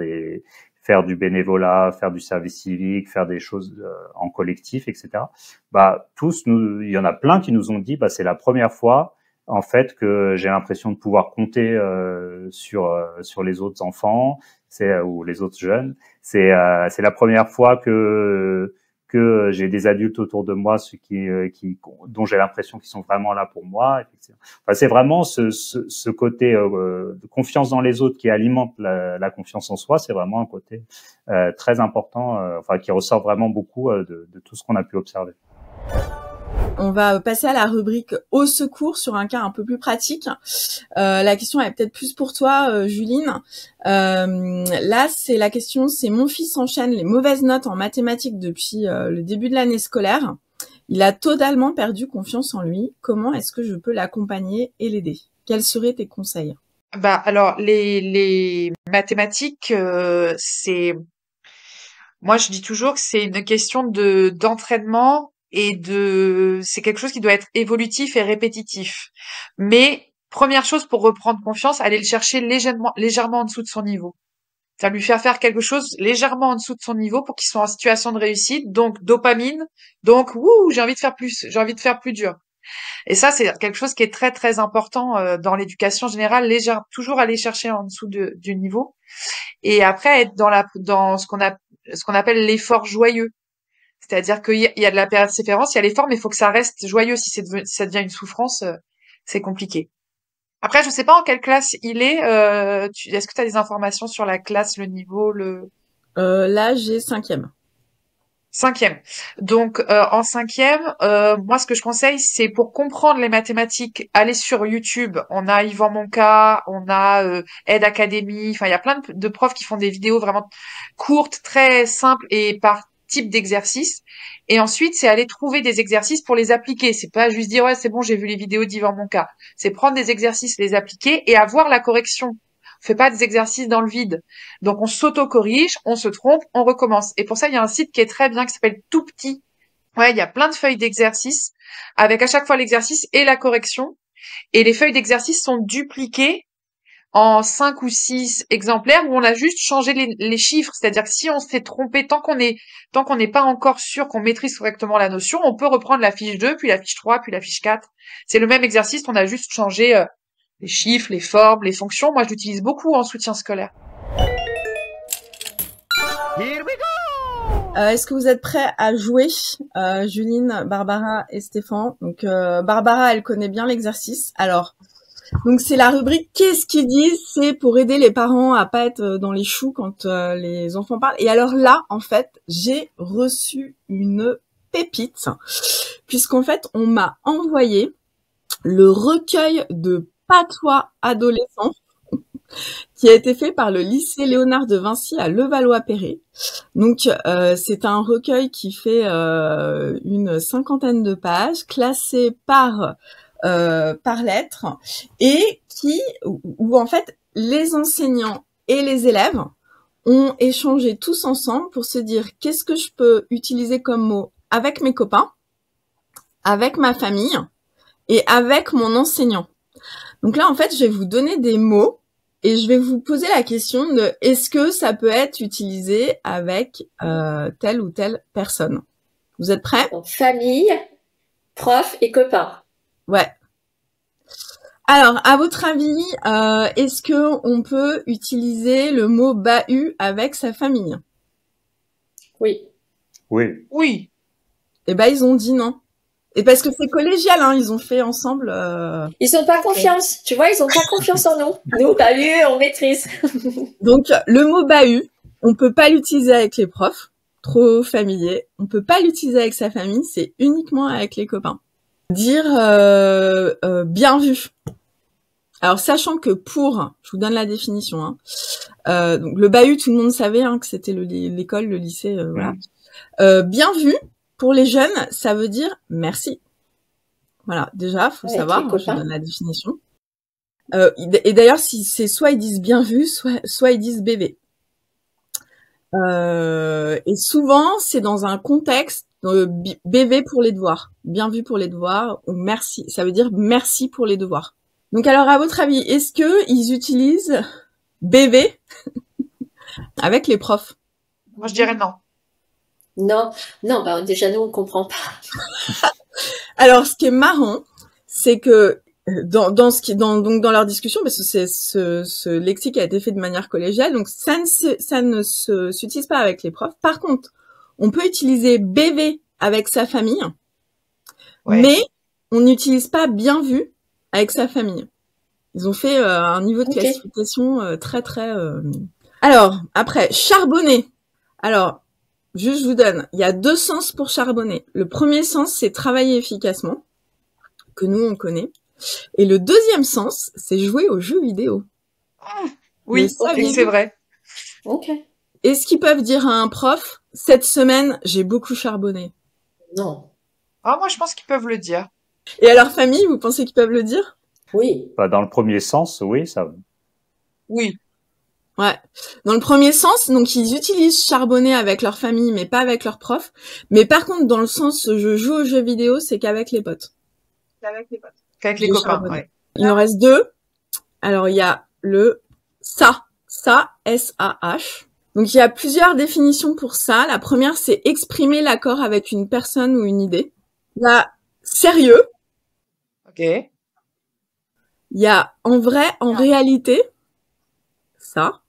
du bénévolat, faire du service civique, faire des choses en collectif, etc. Il y en a plein qui nous ont dit, c'est la première fois en fait que j'ai l'impression de pouvoir compter sur les autres enfants, ou les autres jeunes. C'est la première fois que j'ai des adultes autour de moi dont j'ai l'impression qu'ils sont vraiment là pour moi. Enfin, c'est vraiment ce côté de confiance dans les autres qui alimente la confiance en soi. C'est vraiment un côté très important, qui ressort vraiment beaucoup de tout ce qu'on a pu observer. on va passer à la rubrique au secours sur un cas un peu plus pratique. La question est peut-être plus pour toi, Juline. Là, la question, c'est mon fils enchaîne les mauvaises notes en mathématiques depuis le début de l'année scolaire. Il a totalement perdu confiance en lui. Comment est-ce que je peux l'accompagner et l'aider? Quels seraient tes conseils? Alors les mathématiques, moi je dis toujours que c'est une question d'entraînement et c'est quelque chose qui doit être évolutif et répétitif. Mais première chose pour reprendre confiance, aller le chercher légèrement en dessous de son niveau. Ça lui faire quelque chose légèrement en dessous de son niveau pour qu'il soit en situation de réussite, donc dopamine, donc j'ai envie de faire plus, j'ai envie de faire plus dur. Et ça, c'est quelque chose qui est très très important dans l'éducation générale, toujours aller chercher en dessous du niveau, et après être dans ce qu'on appelle l'effort joyeux. C'est-à-dire qu'il y a de la persévérance, il y a l'effort, mais il faut que ça reste joyeux. Si ça devient une souffrance, c'est compliqué. Après, je sais pas en quelle classe il est. Est-ce que tu as des informations sur la classe, le niveau, Là, j'ai 5e. 5e. Donc, en 5e, moi, ce que je conseille, c'est pour comprendre les mathématiques, aller sur YouTube. On a Yvan Monca, on a Aide Academy. Enfin, il y a plein de profs qui font des vidéos vraiment courtes, très simples et par type d'exercice. Et ensuite, c'est aller trouver des exercices pour les appliquer. C'est pas juste dire, ouais, c'est bon, j'ai vu les vidéos d'Yvan Monca. C'est prendre des exercices, les appliquer et avoir la correction. On fait pas des exercices dans le vide. Donc, on s'auto-corrige, on se trompe, on recommence. Et pour ça, il y a un site qui est très bien, qui s'appelle Tout Petit. Ouais, il y a plein de feuilles d'exercices, avec à chaque fois l'exercice et la correction. Et les feuilles d'exercice sont dupliquées en 5 ou 6 exemplaires où on a juste changé les chiffres. C'est-à-dire que si on s'est trompé, tant qu'on n'est pas encore sûr qu'on maîtrise correctement la notion, on peut reprendre la fiche 2, puis la fiche 3, puis la fiche 4. C'est le même exercice, on a juste changé les chiffres, les formes, les fonctions. Moi, je l'utilise beaucoup en soutien scolaire. Est-ce que vous êtes prêts à jouer, Juline, Barbara et Stéphane? Donc, Barbara, elle connaît bien l'exercice. Alors, donc c'est la rubrique Qu'est-ce qu'ils disent? C'est pour aider les parents à pas être dans les choux quand les enfants parlent. Et alors là, en fait, j'ai reçu une pépite, puisqu'en fait, on m'a envoyé le recueil de patois adolescents qui a été fait par le lycée Léonard de Vinci à Levallois-Perret. Donc, c'est un recueil qui fait une 50aine de pages, classé par lettres, et où en fait, les enseignants et les élèves ont échangé tous ensemble pour se dire qu'est-ce que je peux utiliser comme mot avec mes copains, avec ma famille et avec mon enseignant. Donc là, en fait, je vais vous donner des mots et je vais vous poser la question de est-ce que ça peut être utilisé avec telle ou telle personne. Vous êtes prêts? Donc, famille, prof et copain. Ouais. Alors, à votre avis, est-ce que on peut utiliser le mot bahut avec sa famille? Oui. Oui. Oui. Eh ben, ils ont dit non. Et parce que c'est collégial, hein, ils ont fait ensemble. Ils ont pas confiance. Tu vois, ils ont pas confiance en nous. Nous, bahut, on maîtrise. Donc, le mot bahut, on peut pas l'utiliser avec les profs, trop familier. On peut pas l'utiliser avec sa famille, c'est uniquement avec les copains. Dire bien vu. Alors, sachant que je vous donne la définition, hein, donc le bahut, tout le monde savait que c'était l'école, le lycée, voilà. Bien vu, pour les jeunes, ça veut dire merci. Voilà, déjà, faut savoir, je vous donne la définition. Et d'ailleurs, si c'est soit ils disent bien vu, soit ils disent bébé. Et souvent, c'est dans un contexte bébé pour les devoirs, bien vu pour les devoirs, ou merci, ça veut dire merci pour les devoirs. Donc alors, à votre avis, est-ce que ils utilisent bébé avec les profs? Moi, je dirais non. Non, bah déjà nous on comprend pas. Alors, ce qui est marrant, c'est que dans leur discussion, parce que c'est ce lexique a été fait de manière collégiale, donc ça ne s'utilise pas avec les profs. Par contre, on peut utiliser bébé avec sa famille, mais on n'utilise pas bien vu avec sa famille. Ils ont fait un niveau de classification très très. Alors après, charbonner. Alors, juste je vous donne, il y a 2 sens pour charbonner. Le premier sens, c'est travailler efficacement, que nous on connaît. Et le deuxième sens, c'est jouer aux jeux vidéo. Oui, c'est vrai. Ok. Est-ce qu'ils peuvent dire à un prof, cette semaine, j'ai beaucoup charbonné? Non. Ah, moi, je pense qu'ils peuvent le dire. Et à leur famille, vous pensez qu'ils peuvent le dire? Oui. Bah, dans le premier sens, oui, ça. Oui. Ouais. Dans le premier sens, donc ils utilisent charbonner avec leur famille, mais pas avec leur prof. Mais par contre, dans le sens je joue aux jeux vidéo, c'est qu'avec les potes. Qu'avec les J'ai copains, charbonné. ouais. Il en reste 2. Alors, il y a le ça, S-A-H. Donc, il y a plusieurs définitions pour ça. La première, c'est exprimer l'accord avec une personne ou une idée. Il y a sérieux. Ok. Il y a en vrai, en réalité. Ça.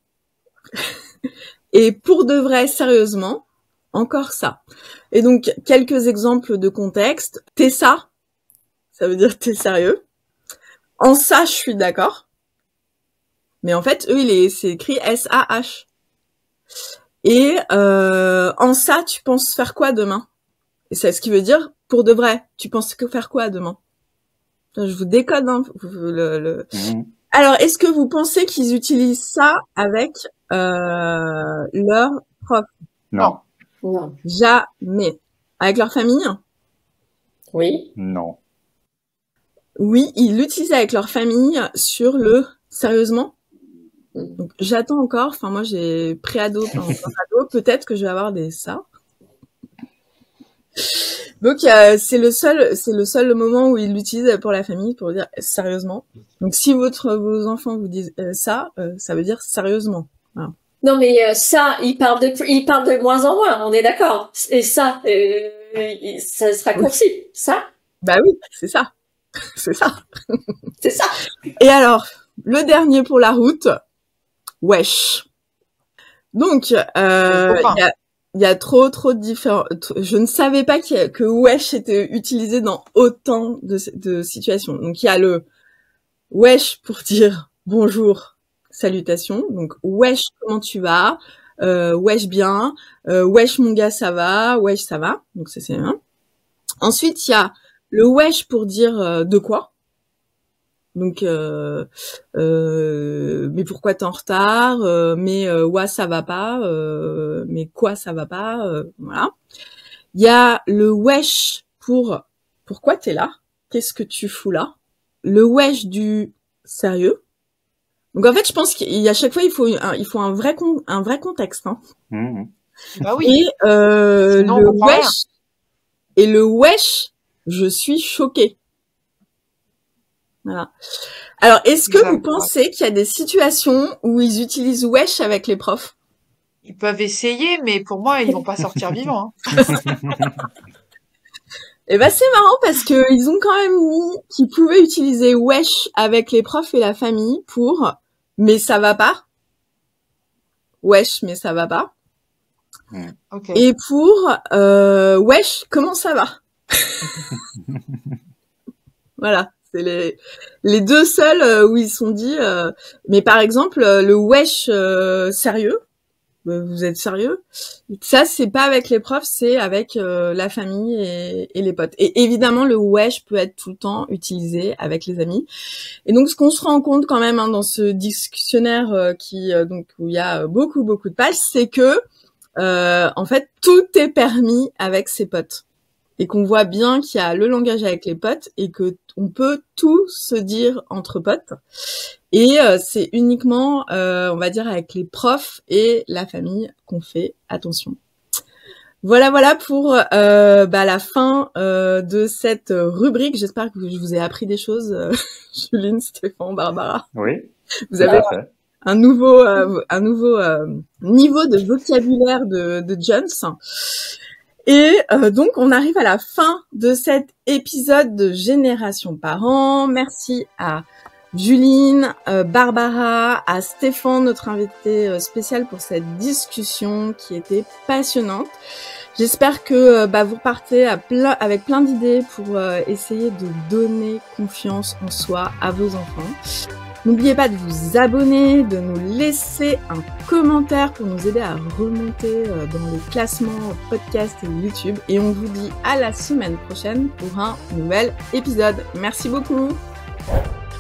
Et pour de vrai, sérieusement, encore ça. Et donc, quelques exemples de contexte. T'es ça. Ça veut dire t'es sérieux. En ça, je suis d'accord. Mais en fait, eux, c'est écrit S-A-H. Et en ça, tu penses faire quoi demain? Et c'est ce qui veut dire, pour de vrai, tu penses faire quoi demain? Je vous décode, hein, Alors, est-ce que vous pensez qu'ils utilisent ça avec leur prof? Non. Non. Jamais. Avec leur famille? Oui. Non. Oui, ils l'utilisent avec leur famille sur le sérieusement. Donc j'attends encore. Enfin moi j'ai pré-ado, pas encore ado. Peut-être que je vais avoir des ça. Donc c'est le seul moment où ils l'utilisent pour la famille pour dire sérieusement. Donc si vos enfants vous disent ça veut dire sérieusement. Voilà. Non mais ça, il parle de moins en moins. On est d'accord. Et ça, ça se raccourcit. Ça. Bah oui, c'est ça. C'est ça. C'est ça. Et alors, le dernier pour la route, wesh. Donc, il y a trop de différents. Je ne savais pas que wesh était utilisé dans autant de situations. Donc, il y a le wesh pour dire bonjour, salutations. Donc, wesh, comment tu vas? Wesh bien. Wesh mon gars, ça va. Wesh, ça va. Donc, ça c'est bien. Ensuite, il y a le wesh pour dire de quoi. Donc, mais pourquoi t'es en retard? Mais ouais, ça va pas. Mais quoi, ça va pas? Voilà. Il y a le wesh pour pourquoi t'es là? Qu'est-ce que tu fous là? Le wesh du sérieux. Donc en fait, je pense qu'à chaque fois, il faut un vrai contexte. Hein. Mmh. Bah oui. Et sinon, le wesh et le wesh, je suis choquée. Voilà. Alors, est-ce que vous pensez qu'il y a des situations où ils utilisent wesh avec les profs? Ils peuvent essayer, mais pour moi, ils vont pas sortir vivants. Hein. Et ben c'est marrant parce que ils ont quand même mis qu'ils pouvaient utiliser wesh avec les profs et la famille pour mais ça va pas. Wesh, mais ça va pas. Okay. Et pour wesh, comment ça va? Voilà, c'est les deux seuls où ils sont dit mais par exemple le wesh sérieux, vous êtes sérieux? Ça c'est pas avec les profs, c'est avec la famille et les potes. Et évidemment le wesh peut être tout le temps utilisé avec les amis. Et donc ce qu'on se rend compte quand même hein, dans ce dictionnaire donc où il y a beaucoup de pages, c'est que en fait tout est permis avec ses potes. Et qu'on voit bien qu'il y a le langage avec les potes et que on peut tout se dire entre potes. Et c'est uniquement, on va dire, avec les profs et la famille qu'on fait attention. Voilà pour la fin de cette rubrique. J'espère que je vous ai appris des choses, Juline, Stéphane, Barbara. Oui. Vous avez un nouveau niveau de vocabulaire de Jones. Et donc, on arrive à la fin de cet épisode de Génération Parents. Merci à Juline, Barbara, à Stéphane, notre invité spécial pour cette discussion qui était passionnante. J'espère que vous repartez avec plein d'idées pour essayer de donner confiance en soi à vos enfants. N'oubliez pas de vous abonner, de nous laisser un commentaire pour nous aider à remonter dans les classements podcast et YouTube. Et on vous dit à la semaine prochaine pour un nouvel épisode. Merci beaucoup.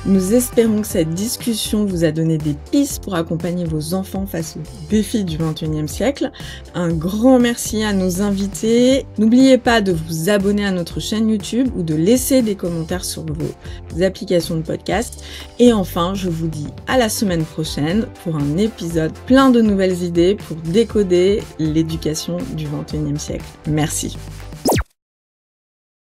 Nous espérons que cette discussion vous a donné des pistes pour accompagner vos enfants face aux défis du 21e siècle. Un grand merci à nos invités. N'oubliez pas de vous abonner à notre chaîne YouTube ou de laisser des commentaires sur vos applications de podcast. Et enfin, je vous dis à la semaine prochaine pour un épisode plein de nouvelles idées pour décoder l'éducation du 21e siècle. Merci.